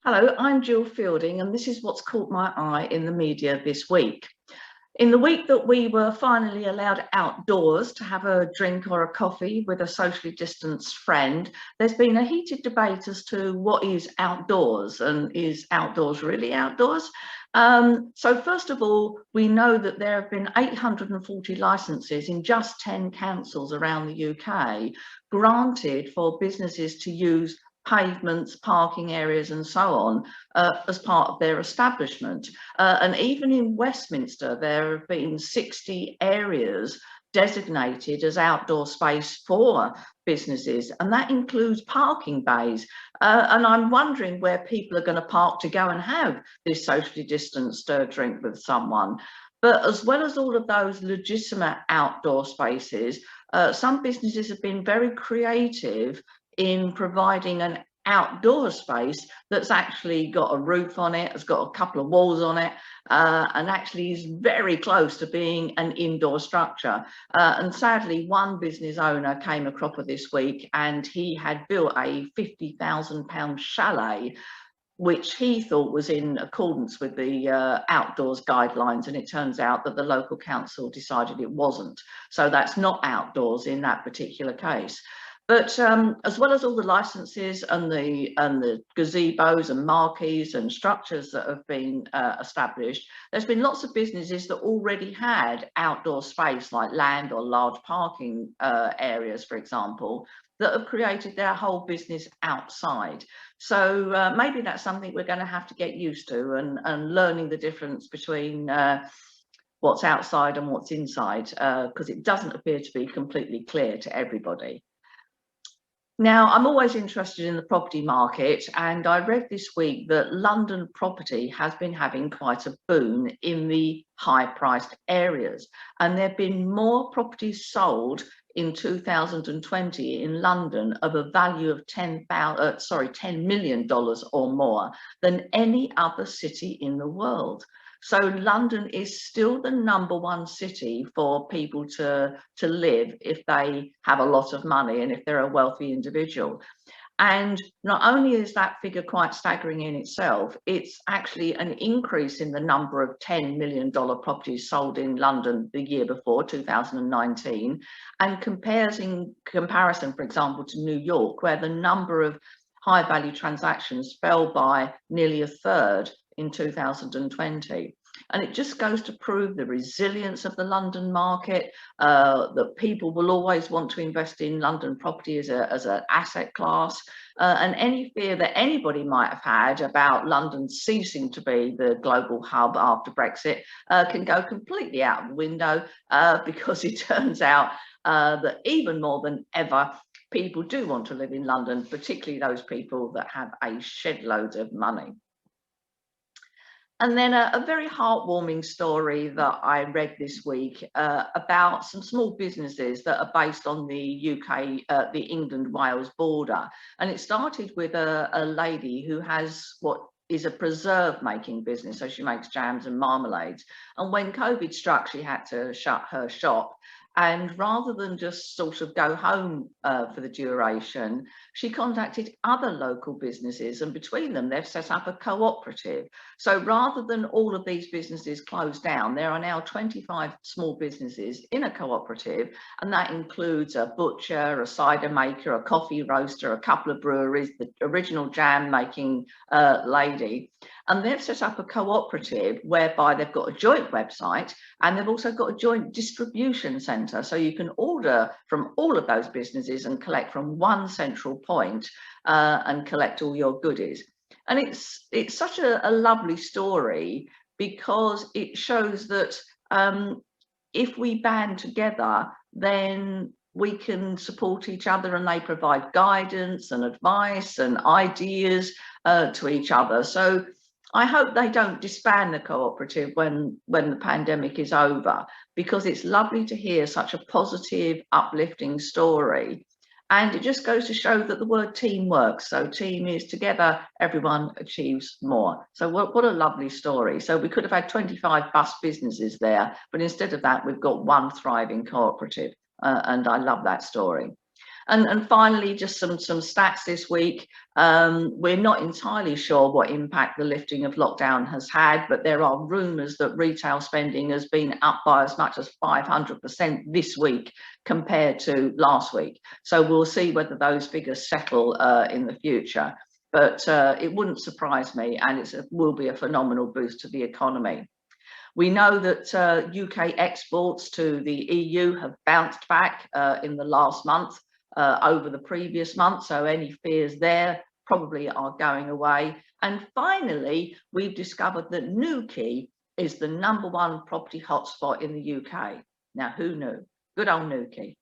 Hello, I'm Gill Fielding, and this is what's caught my eye in the media this week. In the week that we were finally allowed outdoors to have a drink or a coffee with a socially distanced friend, there's been a heated debate as to what is outdoors and is outdoors really outdoors? So first of all, we know that there have been 840 licences in just 10 councils around the UK granted for businesses to use pavements, parking areas and so on as part of their establishment. And even in Westminster, there have been 60 areas designated as outdoor space for businesses, and that includes parking bays. And I'm wondering where people are going to park to go and have this socially distanced drink with someone. But as well as all of those legitimate outdoor spaces, some businesses have been very creative in providing an outdoor space that's actually got a roof on it, has got a couple of walls on it, and actually is very close to being an indoor structure. And sadly, one business owner came a cropper this week and he had built a £50,000 chalet which he thought was in accordance with the outdoors guidelines, and it turns out that the local council decided it wasn't. So that's not outdoors in that particular case. But as well as all the licenses and the gazebos and marquees and structures that have been established, there's been lots of businesses that already had outdoor space like land or large parking areas, for example, that have created their whole business outside. So maybe that's something we're going to have to get used to, and learning the difference between what's outside and what's inside, because it doesn't appear to be completely clear to everybody. Now, I'm always interested in the property market, and I read this week that London property has been having quite a boom in the high-priced areas, and there have been more properties sold in 2020 in London of a value of $10 million or more than any other city in the world. So London is still the #1 city for people to live if they have a lot of money and if they're a wealthy individual. And not only is that figure quite staggering in itself, it's actually an increase in the number of $10 million properties sold in London the year before, 2019, and compares in comparison, for example, to New York, where the number of high value transactions fell by nearly a third in 2020. And it just goes to prove the resilience of the London market, that people will always want to invest in London property as an asset class, and any fear that anybody might have had about London ceasing to be the global hub after Brexit can go completely out of the window, because it turns out that even more than ever, people do want to live in London, particularly those people that have a shed load of money. And then a very heartwarming story that I read this week about some small businesses that are based on the UK, the England-Wales border. And it started with a lady who has what is a preserve making business. So she makes jams and marmalades. And when COVID struck, she had to shut her shop. And rather than just sort of go home for the duration, she contacted other local businesses, and between them, they've set up a cooperative. So rather than all of these businesses close down, there are now 25 small businesses in a cooperative, and that includes a butcher, a cider maker, a coffee roaster, a couple of breweries, the original jam making lady. And they've set up a cooperative whereby they've got a joint website, and they've also got a joint distribution centre. So you can order from all of those businesses and collect from one central point and collect all your goodies. And it's such a lovely story, because it shows that if we band together, then we can support each other, and they provide guidance and advice and ideas to each other. So I hope they don't disband the cooperative when the pandemic is over, because it's lovely to hear such a positive, uplifting story. And it just goes to show that the word team works. So team is together, everyone achieves more. So what a lovely story. So we could have had 25 bus businesses there, but instead of that, we've got one thriving cooperative. And I love that story. And finally, just some stats this week. We're not entirely sure what impact the lifting of lockdown has had, but there are rumours that retail spending has been up by as much as 500% this week compared to last week. So we'll see whether those figures settle in the future. But it wouldn't surprise me, and it will be a phenomenal boost to the economy. We know that UK exports to the EU have bounced back in the last month over the previous month, so any fears there probably are going away. And finally, we've discovered that Newquay is the #1 property hotspot in the UK. Now, who knew? Good old Newquay.